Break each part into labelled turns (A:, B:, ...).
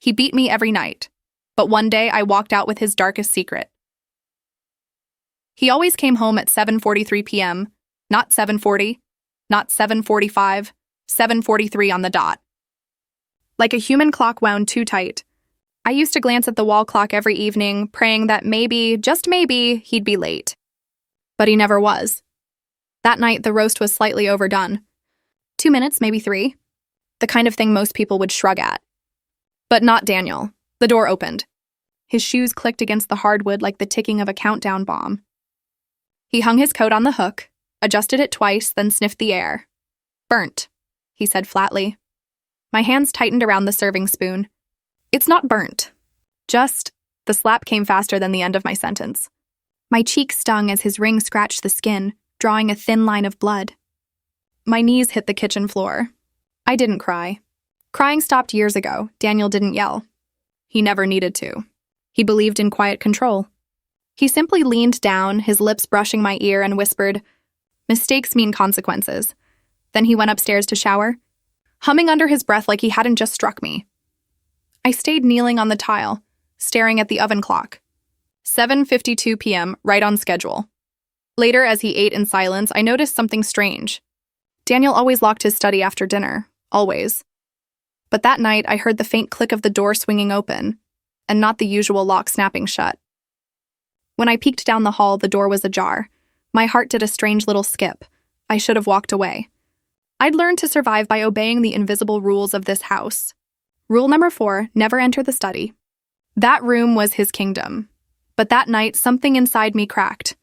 A: He beat me every night, but one day I walked out with his darkest secret. He always came home at 7:43 p.m., not 7:40, not 7:45, 7:43 on the dot. Like a human clock wound too tight. I used to glance at the wall clock every evening, praying that maybe, just maybe, he'd be late. But he never was. That night, the roast was slightly overdone. 2 minutes, maybe 3. The kind of thing most people would shrug at. But not Daniel. The door opened. His shoes clicked against the hardwood like the ticking of a countdown bomb. He hung his coat on the hook, adjusted it twice, then sniffed the air. "Burnt," he said flatly. My hands tightened around the serving spoon. "It's not burnt. Just..." The slap came faster than the end of my sentence. My cheek stung as his ring scratched the skin, drawing a thin line of blood. My knees hit the kitchen floor. I didn't cry. Crying stopped years ago. Daniel didn't yell. He never needed to. He believed in quiet control. He simply leaned down, his lips brushing my ear, and whispered, "Mistakes mean consequences." Then he went upstairs to shower, humming under his breath like he hadn't just struck me. I stayed kneeling on the tile, staring at the oven clock. 7:52 p.m., right on schedule. Later, as he ate in silence, I noticed something strange. Daniel always locked his study after dinner, always. But that night, I heard the faint click of the door swinging open, and not the usual lock snapping shut. When I peeked down the hall, the door was ajar. My heart did a strange little skip. I should have walked away. I'd learned to survive by obeying the invisible rules of this house. Rule number 4, never enter the study. That room was his kingdom. But that night, something inside me cracked.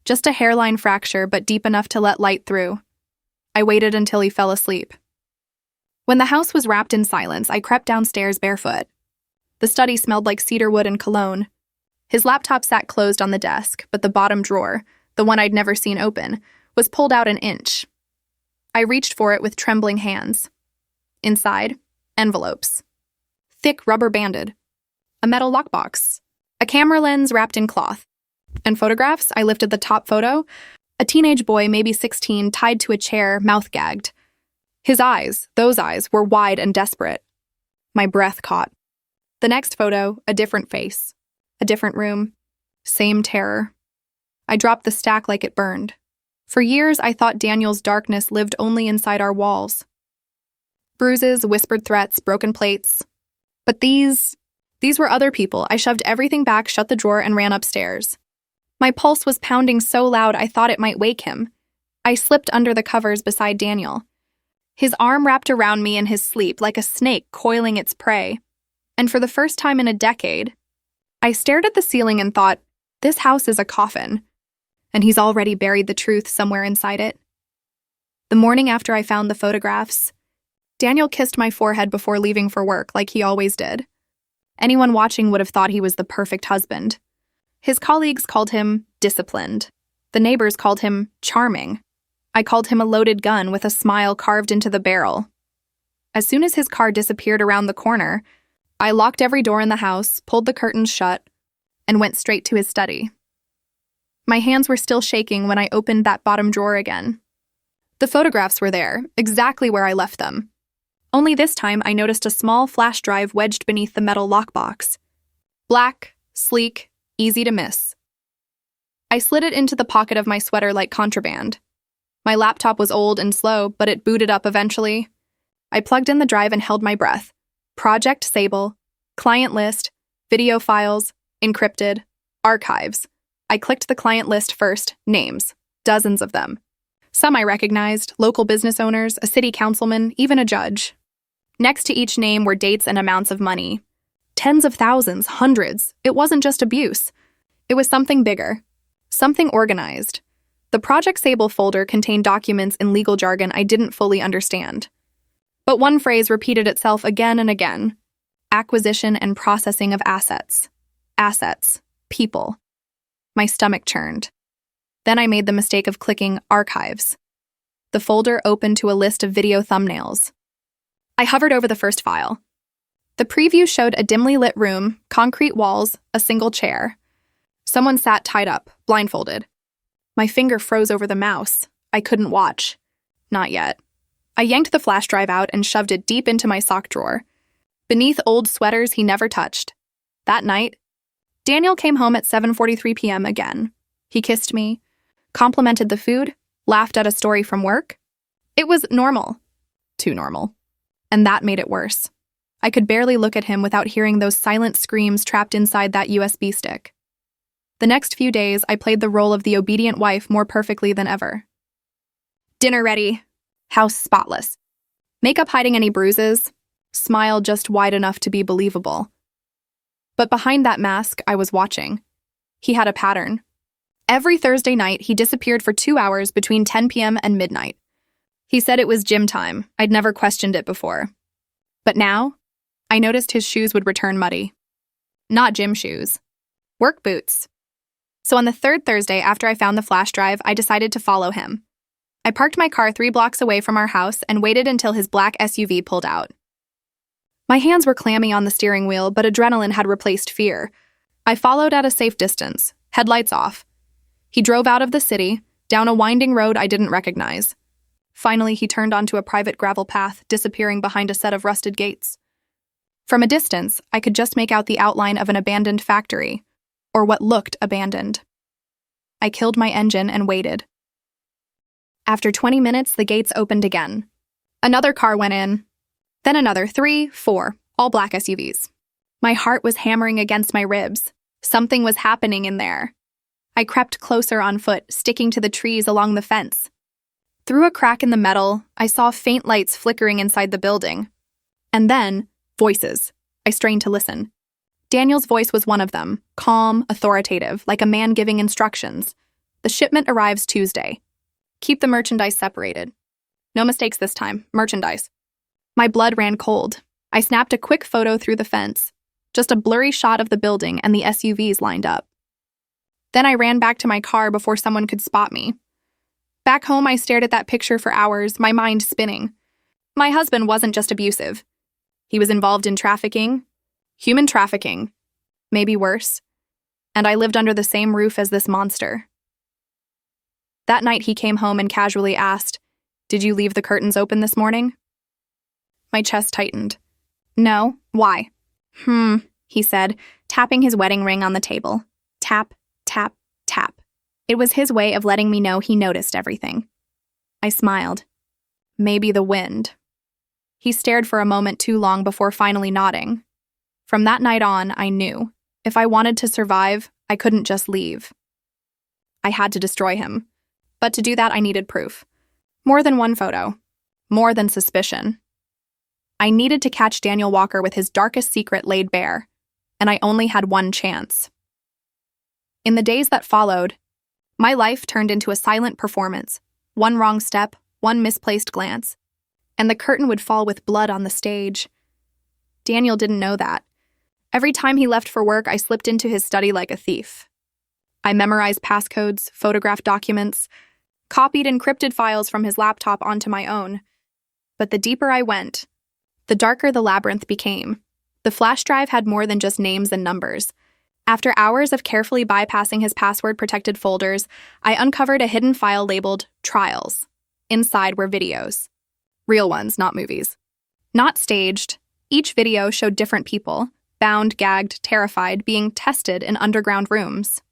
A: Just a hairline fracture, but deep enough to let light through. I waited until he fell asleep. When the house was wrapped in silence, I crept downstairs barefoot. The study smelled like cedarwood and cologne. His laptop sat closed on the desk, but the bottom drawer, the one I'd never seen open, was pulled out an inch. I reached for it with trembling hands. Inside, envelopes. Thick rubber banded. A metal lockbox. A camera lens wrapped in cloth. And photographs. I lifted the top photo. A teenage boy, maybe 16, tied to a chair, mouth gagged. His eyes, those eyes, were wide and desperate. My breath caught. The next photo, a different face. A different room. Same terror. I dropped the stack like it burned. For years, I thought Daniel's darkness lived only inside our walls. Bruises, whispered threats, broken plates. But these were other people. I shoved everything back, shut the drawer, and ran upstairs. My pulse was pounding so loud I thought it might wake him. I slipped under the covers beside Daniel. His arm wrapped around me in his sleep like a snake coiling its prey. And for the first time in a decade, I stared at the ceiling and thought, this house is a coffin, and he's already buried the truth somewhere inside it. The morning after I found the photographs, Daniel kissed my forehead before leaving for work like he always did. Anyone watching would have thought he was the perfect husband. His colleagues called him disciplined. The neighbors called him charming. I called him a loaded gun with a smile carved into the barrel. As soon as his car disappeared around the corner, I locked every door in the house, pulled the curtains shut, and went straight to his study. My hands were still shaking when I opened that bottom drawer again. The photographs were there, exactly where I left them. Only this time I noticed a small flash drive wedged beneath the metal lockbox. Black, sleek, easy to miss. I slid it into the pocket of my sweater like contraband. My laptop was old and slow, but it booted up eventually. I plugged in the drive and held my breath. Project Sable, client list, video files, encrypted, archives. I clicked the client list first, names, dozens of them. Some I recognized, local business owners, a city councilman, even a judge. Next to each name were dates and amounts of money. Tens of thousands, hundreds. It wasn't just abuse. It was something bigger, something organized. The Project Sable folder contained documents in legal jargon I didn't fully understand. But one phrase repeated itself again and again. Acquisition and processing of assets. Assets. People. My stomach churned. Then I made the mistake of clicking Archives. The folder opened to a list of video thumbnails. I hovered over the first file. The preview showed a dimly lit room, concrete walls, a single chair. Someone sat tied up, blindfolded. My finger froze over the mouse. I couldn't watch. Not yet. I yanked the flash drive out and shoved it deep into my sock drawer. beneath old sweaters he never touched. That night, Daniel came home at 7:43 p.m. again. He kissed me, complimented the food, laughed at a story from work. It was normal. Too normal. And that made it worse. I could barely look at him without hearing those silent screams trapped inside that USB stick. The next few days, I played the role of the obedient wife more perfectly than ever. Dinner ready. House spotless. Makeup hiding any bruises. Smile just wide enough to be believable. But behind that mask, I was watching. He had a pattern. Every Thursday night, he disappeared for 2 hours between 10 p.m. and midnight. He said it was gym time. I'd never questioned it before. But now, I noticed his shoes would return muddy. Not gym shoes. Work boots. So on the third Thursday after I found the flash drive, I decided to follow him. I parked my car 3 blocks away from our house and waited until his black SUV pulled out. My hands were clammy on the steering wheel, but adrenaline had replaced fear. I followed at a safe distance, headlights off. He drove out of the city, down a winding road I didn't recognize. Finally, he turned onto a private gravel path, disappearing behind a set of rusted gates. From a distance, I could just make out the outline of an abandoned factory, or what looked abandoned. I killed my engine and waited. After 20 minutes, the gates opened again. Another car went in. Then another 3, 4, all black SUVs. My heart was hammering against my ribs. Something was happening in there. I crept closer on foot, sticking to the trees along the fence. Through a crack in the metal, I saw faint lights flickering inside the building. And then, voices. I strained to listen. Daniel's voice was one of them, calm, authoritative, like a man giving instructions. The shipment arrives Tuesday. Keep the merchandise separated. No mistakes this time. Merchandise. My blood ran cold. I snapped a quick photo through the fence. Just a blurry shot of the building and the SUVs lined up. Then I ran back to my car before someone could spot me. Back home, I stared at that picture for hours, my mind spinning. My husband wasn't just abusive. He was involved in trafficking, human trafficking, maybe worse. And I lived under the same roof as this monster. That night he came home and casually asked, "Did you leave the curtains open this morning?" My chest tightened. "No, why?" He said, tapping his wedding ring on the table. Tap, tap, tap. It was his way of letting me know he noticed everything. I smiled. Maybe the wind. He stared for a moment too long before finally nodding. From that night on, I knew. If I wanted to survive, I couldn't just leave. I had to destroy him. But to do that, I needed proof. More than one photo. More than suspicion. I needed to catch Daniel Walker with his darkest secret laid bare, and I only had one chance. In the days that followed, my life turned into a silent performance. One wrong step, one misplaced glance, and the curtain would fall with blood on the stage. Daniel didn't know that. Every time he left for work, I slipped into his study like a thief. I memorized passcodes, photographed documents, copied encrypted files from his laptop onto my own. But the deeper I went, the darker the labyrinth became. The flash drive had more than just names and numbers. After hours of carefully bypassing his password-protected folders, I uncovered a hidden file labeled Trials. Inside were videos. Real ones, not movies. Not staged. Each video showed different people, bound, gagged, terrified, being tested in underground rooms.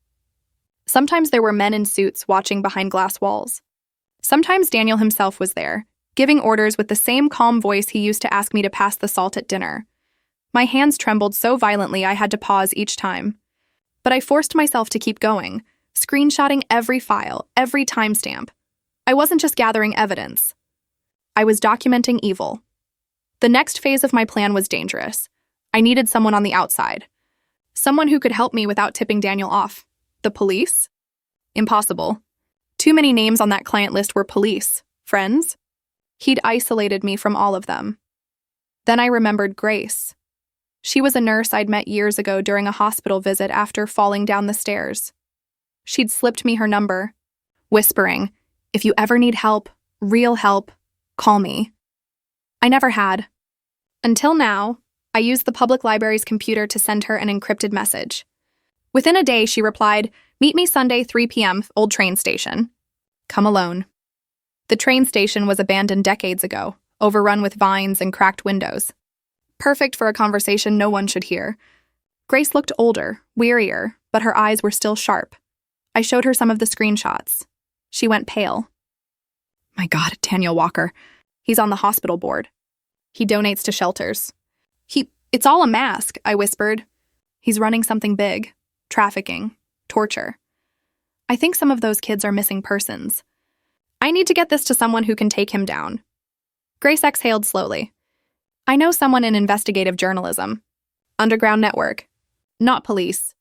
A: Sometimes there were men in suits watching behind glass walls. Sometimes Daniel himself was there, giving orders with the same calm voice he used to ask me to pass the salt at dinner. My hands trembled so violently I had to pause each time. But I forced myself to keep going, screenshotting every file, every timestamp. I wasn't just gathering evidence. I was documenting evil. The next phase of my plan was dangerous. I needed someone on the outside. Someone who could help me without tipping Daniel off. The police? Impossible. Too many names on that client list were police. Friends? He'd isolated me from all of them. Then I remembered Grace. She was a nurse I'd met years ago during a hospital visit after falling down the stairs. She'd slipped me her number, whispering, "If you ever need help, real help, call me." I never had. Until now, I used the public library's computer to send her an encrypted message. Within a day, she replied, "Meet me Sunday, 3 p.m., old train station. Come alone." The train station was abandoned decades ago, overrun with vines and cracked windows. Perfect for a conversation no one should hear. Grace looked older, wearier, but her eyes were still sharp. I showed her some of the screenshots. She went pale. My God, Daniel Walker. He's on the hospital board. He donates to shelters. It's all a mask, I whispered. He's running something big. Trafficking. Torture. I think some of those kids are missing persons. I need to get this to someone who can take him down. Grace exhaled slowly. I know someone in investigative journalism. Underground network. Not police.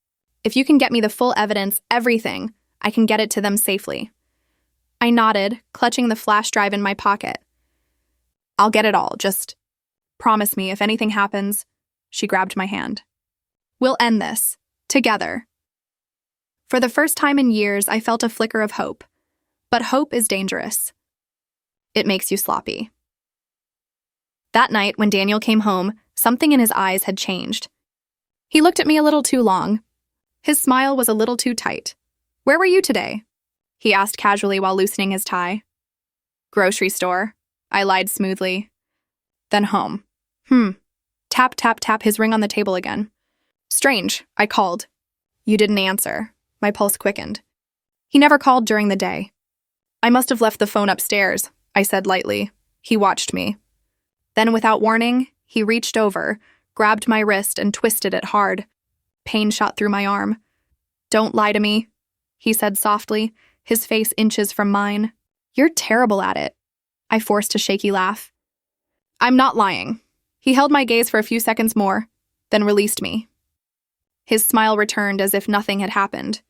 A: If you can get me the full evidence, everything, I can get it to them safely. I nodded, clutching the flash drive in my pocket. I'll get it all, just promise me if anything happens. She grabbed my hand. We'll end this. Together. For the first time in years, I felt a flicker of hope. But hope is dangerous. It makes you sloppy. That night, when Daniel came home, something in his eyes had changed. He looked at me a little too long. His smile was a little too tight. Where were you today? He asked casually while loosening his tie. Grocery store. I lied smoothly. Then home. Tap, tap, tap, his ring on the table again. Strange, I called. You didn't answer. My pulse quickened. He never called during the day. I must have left the phone upstairs, I said lightly. He watched me. Then, without warning, he reached over, grabbed my wrist, and twisted it hard. Pain shot through my arm. Don't lie to me, he said softly, his face inches from mine. You're terrible at it. I forced a shaky laugh. I'm not lying. He held my gaze for a few seconds more, then released me. His smile returned as if nothing had happened.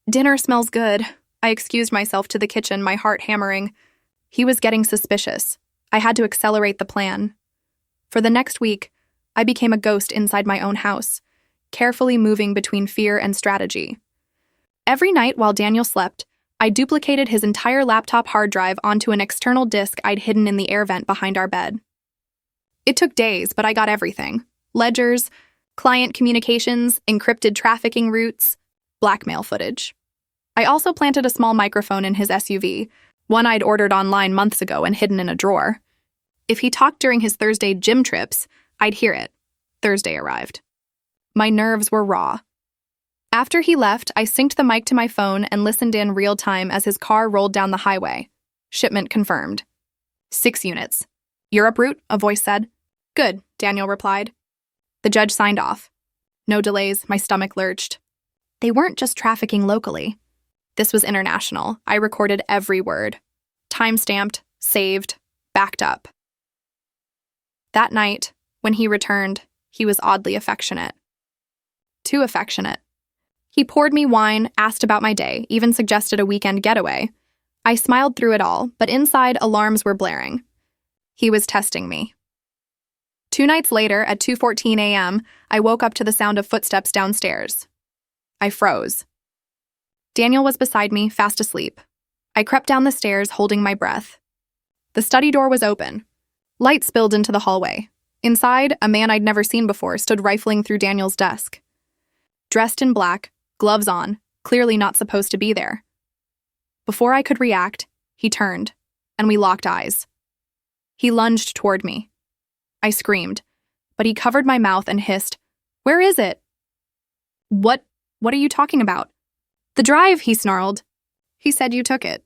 A: Dinner smells good. I excused myself to the kitchen, my heart hammering. He was getting suspicious. I had to accelerate the plan. For the next week, I became a ghost inside my own house, carefully moving between fear and strategy. Every night while Daniel slept, I duplicated his entire laptop hard drive onto an external disk I'd hidden in the air vent behind our bed. It took days, but I got everything. Ledgers, client communications, encrypted trafficking routes, blackmail footage. I also planted a small microphone in his SUV, one I'd ordered online months ago and hidden in a drawer. If he talked during his Thursday gym trips, I'd hear it. Thursday arrived. My nerves were raw. After he left, I synced the mic to my phone and listened in real time as his car rolled down the highway. Shipment confirmed. 6 units. Europe route, a voice said. Good, Daniel replied. The judge signed off. No delays, my stomach lurched. They weren't just trafficking locally. This was international. I recorded every word. Time-stamped, saved, backed up. That night, when he returned, he was oddly affectionate. Too affectionate. He poured me wine, asked about my day, even suggested a weekend getaway. I smiled through it all, but inside alarms were blaring. He was testing me. 2 nights later, at 2:14 a.m., I woke up to the sound of footsteps downstairs. I froze. Daniel was beside me, fast asleep. I crept down the stairs, holding my breath. The study door was open. Light spilled into the hallway. Inside, a man I'd never seen before stood rifling through Daniel's desk. Dressed in black, gloves on, clearly not supposed to be there. Before I could react, he turned, and we locked eyes. He lunged toward me. I screamed, but he covered my mouth and hissed, "Where is it?" What are you talking about?" "The drive," he snarled. "He said you took it."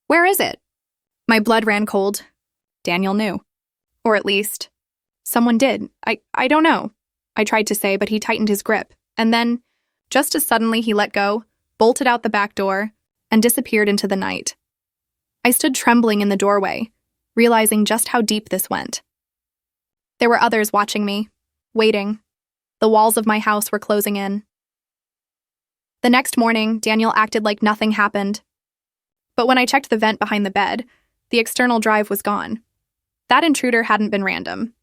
A: "Where is it?" My blood ran cold. Daniel knew. Or at least, someone did. I don't know, I tried to say, but he tightened his grip. And then, just as suddenly he let go, bolted out the back door, and disappeared into the night. I stood trembling in the doorway, realizing just how deep this went. There were others watching me, waiting. The walls of my house were closing in. The next morning, Daniel acted like nothing happened. But when I checked the vent behind the bed, the external drive was gone. That intruder hadn't been random.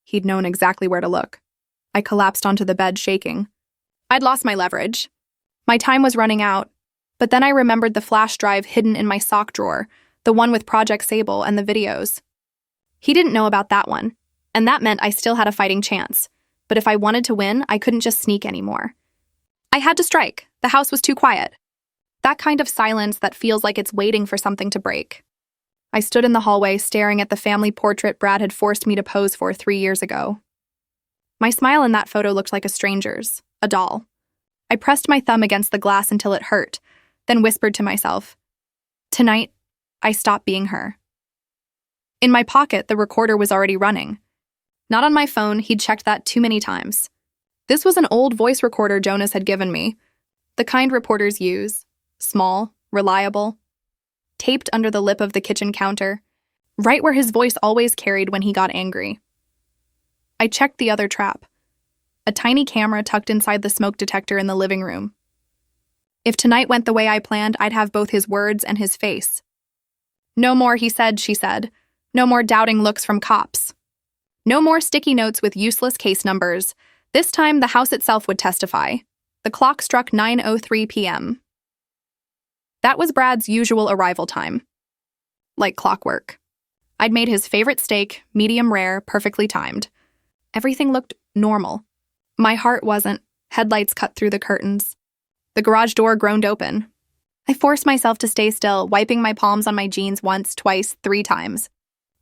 A: He'd known exactly where to look. I collapsed onto the bed, shaking. I'd lost my leverage. My time was running out, but then I remembered the flash drive hidden in my sock drawer, the one with Project Sable and the videos. He didn't know about that one, and that meant I still had a fighting chance. But if I wanted to win, I couldn't just sneak anymore. I had to strike. The house was too quiet. That kind of silence that feels like it's waiting for something to break. I stood in the hallway staring at the family portrait Brad had forced me to pose for 3 years ago. My smile in that photo looked like a stranger's, a doll. I pressed my thumb against the glass until it hurt, then whispered to myself, "Tonight, I stop being her." In my pocket, the recorder was already running. Not on my phone, he'd checked that too many times. This was an old voice recorder Jonas had given me, the kind reporters use, small, reliable, taped under the lip of the kitchen counter, right where his voice always carried when he got angry. I checked the other trap, a tiny camera tucked inside the smoke detector in the living room. If tonight went the way I planned, I'd have both his words and his face. No more he said, she said. No more doubting looks from cops. No more sticky notes with useless case numbers. This time, the house itself would testify. The clock struck 9:03 p.m. That was Brad's usual arrival time. Like clockwork. I'd made his favorite steak, medium rare, perfectly timed. Everything looked normal. My heart wasn't. Headlights cut through the curtains. The garage door groaned open. I forced myself to stay still, wiping my palms on my jeans once, twice, 3 times.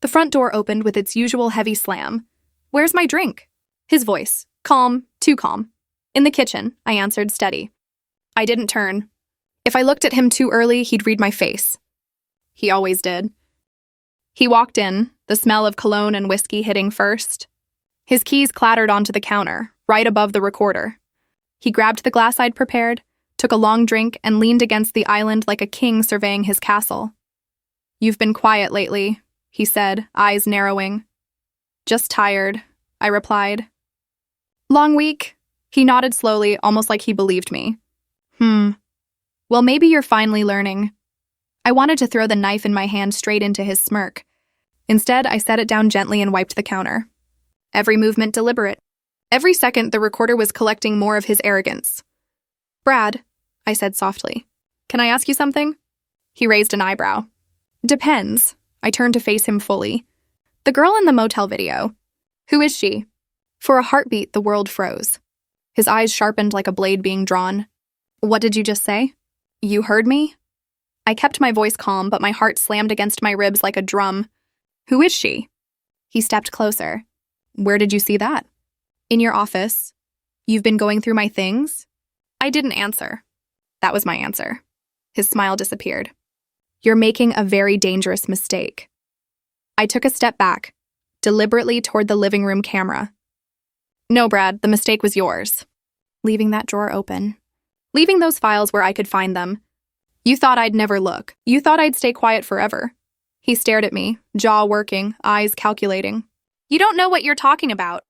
A: The front door opened with its usual heavy slam. "Where's my drink?" His voice. Calm, too calm. "In the kitchen," I answered, steady. I didn't turn. If I looked at him too early, he'd read my face. He always did. He walked in, the smell of cologne and whiskey hitting first. His keys clattered onto the counter, right above the recorder. He grabbed the glass I'd prepared, took a long drink, and leaned against the island like a king surveying his castle. "You've been quiet lately," he said, eyes narrowing. "Just tired," I replied. "Long week?" He nodded slowly, almost like he believed me. Well, maybe you're finally learning." I wanted to throw the knife in my hand straight into his smirk. Instead, I set it down gently and wiped the counter. Every movement deliberate. Every second, the recorder was collecting more of his arrogance. "Brad," I said softly, "can I ask you something?" He raised an eyebrow. "Depends." I turned to face him fully. "The girl in the motel video. Who is she?" For a heartbeat, the world froze. His eyes sharpened like a blade being drawn. "What did you just say?" "You heard me?" I kept my voice calm, but my heart slammed against my ribs like a drum. "Who is she?" He stepped closer. "Where did you see that?" "In your office. You've been going through my things?" I didn't answer. That was my answer. His smile disappeared. "You're making a very dangerous mistake." I took a step back, deliberately toward the living room camera. "No, Brad, the mistake was yours. Leaving that drawer open. Leaving those files where I could find them. You thought I'd never look. You thought I'd stay quiet forever." He stared at me, jaw working, eyes calculating. "You don't know what you're talking about."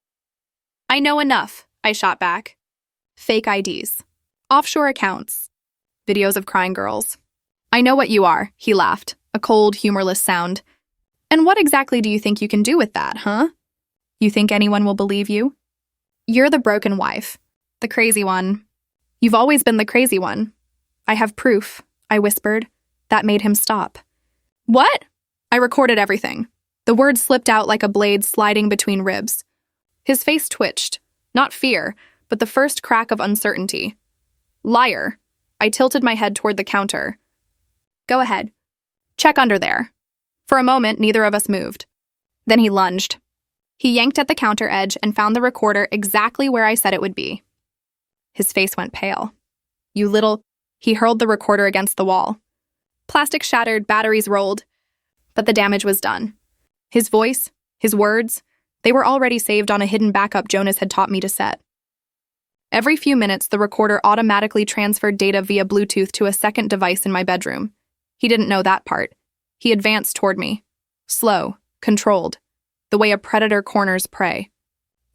A: "I know enough," I shot back. "Fake IDs. Offshore accounts. Videos of crying girls. I know what you are," he laughed, a cold, humorless sound. "And what exactly do you think you can do with that, huh? You think anyone will believe you? You're the broken wife. The crazy one. You've always been the crazy one." "I have proof," I whispered. That made him stop. "What?" I recorded everything. The words slipped out like a blade sliding between ribs. His face twitched. Not fear, but the first crack of uncertainty. "Liar." I tilted my head toward the counter. "Go ahead. Check under there." For a moment, neither of us moved. Then he lunged. He yanked at the counter edge and found the recorder exactly where I said it would be. His face went pale. "You little..." He hurled the recorder against the wall. Plastic shattered, batteries rolled. But the damage was done. His voice, his words, they were already saved on a hidden backup Jonas had taught me to set. Every few minutes, the recorder automatically transferred data via Bluetooth to a second device in my bedroom. He didn't know that part. He advanced toward me. Slow, controlled, the way a predator corners prey.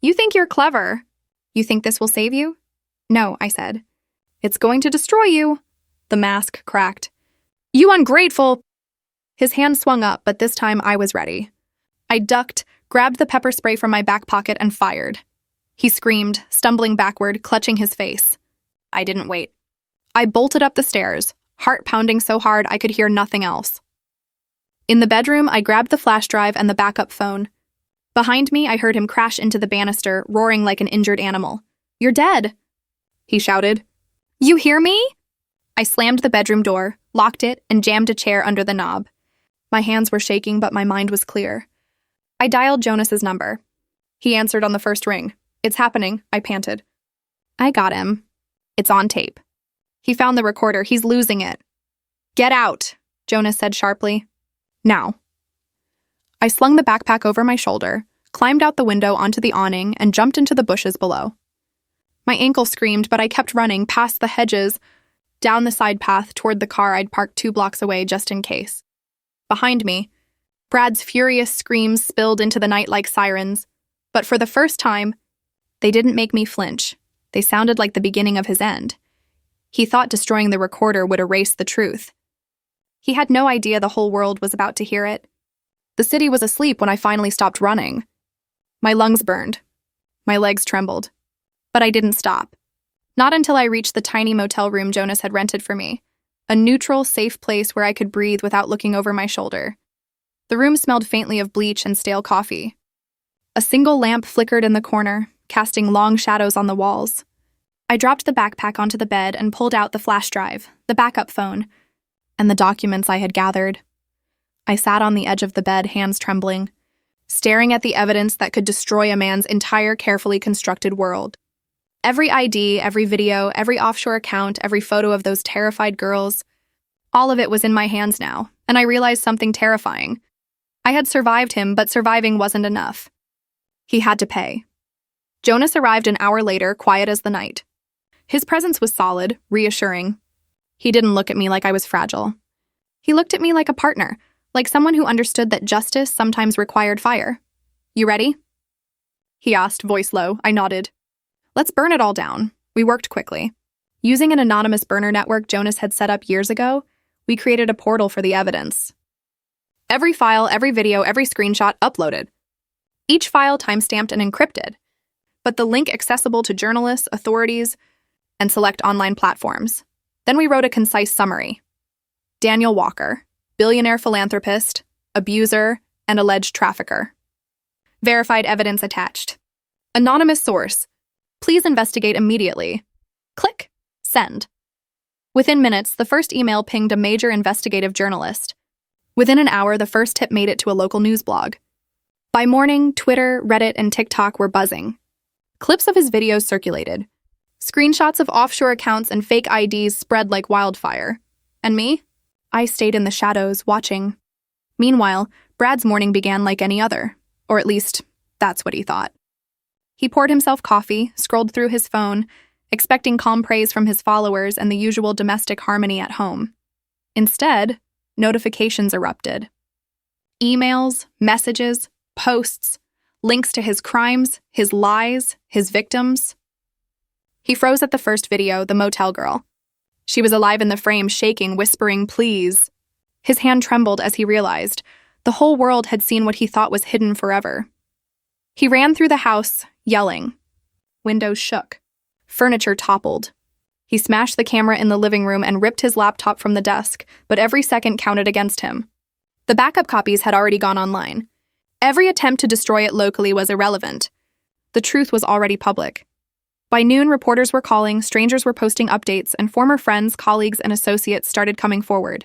A: "You think you're clever. You think this will save you?" "No," I said. "It's going to destroy you." The mask cracked. "You ungrateful!" His hand swung up, but this time I was ready. I ducked, grabbed the pepper spray from my back pocket, and fired. He screamed, stumbling backward, clutching his face. I didn't wait. I bolted up the stairs, heart pounding so hard I could hear nothing else. In the bedroom, I grabbed the flash drive and the backup phone. Behind me, I heard him crash into the banister, roaring like an injured animal. "You're dead!" he shouted. "You hear me?" I slammed the bedroom door, locked it, and jammed a chair under the knob. My hands were shaking, but my mind was clear. I dialed Jonas's number. He answered on the first ring. It's happening, I panted. I got him. It's on tape. He found the recorder. He's losing it. Get out, Jonas said sharply. Now. I slung the backpack over my shoulder, climbed out the window onto the awning, and jumped into the bushes below. My ankle screamed, but I kept running past the hedges, down the side path toward the car I'd parked 2 blocks away just in case. Behind me, Brad's furious screams spilled into the night like sirens, but for the first time, they didn't make me flinch. They sounded like the beginning of his end. He thought destroying the recorder would erase the truth. He had no idea the whole world was about to hear it. The city was asleep when I finally stopped running. My lungs burned. My legs trembled. But I didn't stop. Not until I reached the tiny motel room Jonas had rented for me, a neutral, safe place where I could breathe without looking over my shoulder. The room smelled faintly of bleach and stale coffee. A single lamp flickered in the corner, casting long shadows on the walls. I dropped the backpack onto the bed and pulled out the flash drive, the backup phone, and the documents I had gathered. I sat on the edge of the bed, hands trembling, staring at the evidence that could destroy a man's entire carefully constructed world. Every ID, every video, every offshore account, every photo of those terrified girls, all of it was in my hands now, and I realized something terrifying. I had survived him, but surviving wasn't enough. He had to pay. Jonas arrived an hour later, quiet as the night. His presence was solid, reassuring. He didn't look at me like I was fragile. He looked at me like a partner, like someone who understood that justice sometimes required fire. You ready? He asked, voice low. I nodded. Let's burn it all down. We worked quickly. Using an anonymous burner network Jonas had set up years ago, we created a portal for the evidence. Every file, every video, every screenshot uploaded. Each file timestamped and encrypted, but the link accessible to journalists, authorities, and select online platforms. Then we wrote a concise summary. Daniel Walker, billionaire philanthropist, abuser, and alleged trafficker. Verified evidence attached. Anonymous source. Please investigate immediately. Click. Send. Within minutes, the first email pinged a major investigative journalist. Within an hour, the first tip made it to a local news blog. By morning, Twitter, Reddit, and TikTok were buzzing. Clips of his videos circulated. Screenshots of offshore accounts and fake IDs spread like wildfire. And me? I stayed in the shadows, watching. Meanwhile, Brad's morning began like any other. Or at least, that's what he thought. He poured himself coffee, scrolled through his phone, expecting calm praise from his followers and the usual domestic harmony at home. Instead, notifications erupted. Emails, messages, posts, links to his crimes, his lies, his victims. He froze at the first video, the motel girl. She was alive in the frame, shaking, whispering, please. His hand trembled as he realized the whole world had seen what he thought was hidden forever. He ran through the house, yelling. Windows shook. Furniture toppled. He smashed the camera in the living room and ripped his laptop from the desk, but every second counted against him. The backup copies had already gone online. Every attempt to destroy it locally was irrelevant. The truth was already public. By noon, reporters were calling, strangers were posting updates, and former friends, colleagues, and associates started coming forward.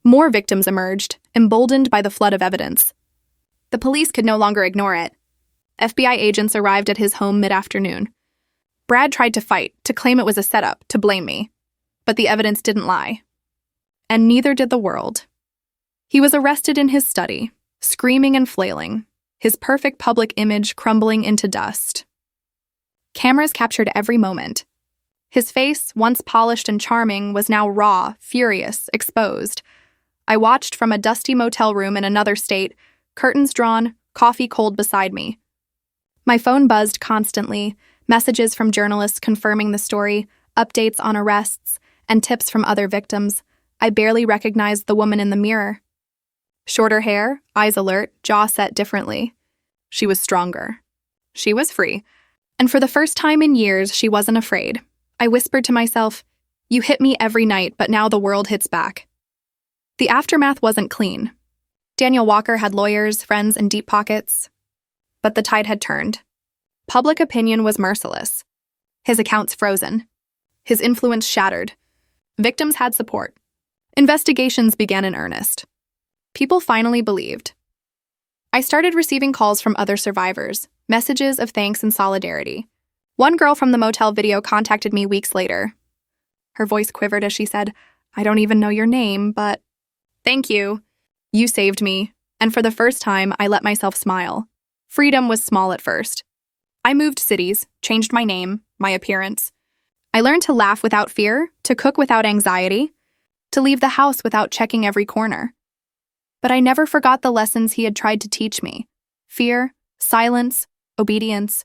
A: More victims emerged, emboldened by the flood of evidence. The police could no longer ignore it. FBI agents arrived at his home mid-afternoon. Brad tried to fight, to claim it was a setup, to blame me. But the evidence didn't lie. And neither did the world. He was arrested in his study, screaming and flailing, his perfect public image crumbling into dust. Cameras captured every moment. His face, once polished and charming, was now raw, furious, exposed. I watched from a dusty motel room in another state, curtains drawn, coffee cold beside me. My phone buzzed constantly, messages from journalists confirming the story, updates on arrests, and tips from other victims. I barely recognized the woman in the mirror. Shorter hair, eyes alert, jaw set differently. She was stronger. She was free. And for the first time in years, she wasn't afraid. I whispered to myself, you hit me every night, but now the world hits back. The aftermath wasn't clean. Daniel Walker had lawyers, friends, and deep pockets. But the tide had turned. Public opinion was merciless. His accounts frozen. His influence shattered. Victims had support. Investigations began in earnest. People finally believed. I started receiving calls from other survivors, messages of thanks and solidarity. One girl from the motel video contacted me weeks later. Her voice quivered as she said, "I don't even know your name, but thank you. You saved me." And for the first time, I let myself smile. Freedom was small at first. I moved cities, changed my name, my appearance. I learned to laugh without fear, to cook without anxiety, to leave the house without checking every corner. But I never forgot the lessons he had tried to teach me: fear, silence, obedience.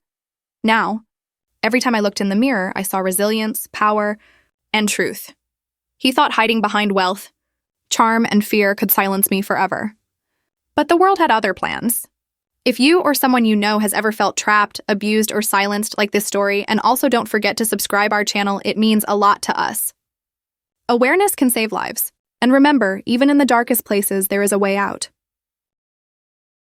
A: Now, every time I looked in the mirror, I saw resilience, power, and truth. He thought hiding behind wealth, charm, and fear could silence me forever. But the world had other plans. If you or someone you know has ever felt trapped, abused, or silenced like this story, and also don't forget to subscribe our channel, it means a lot to us. Awareness can save lives. And remember, even in the darkest places, there is a way out.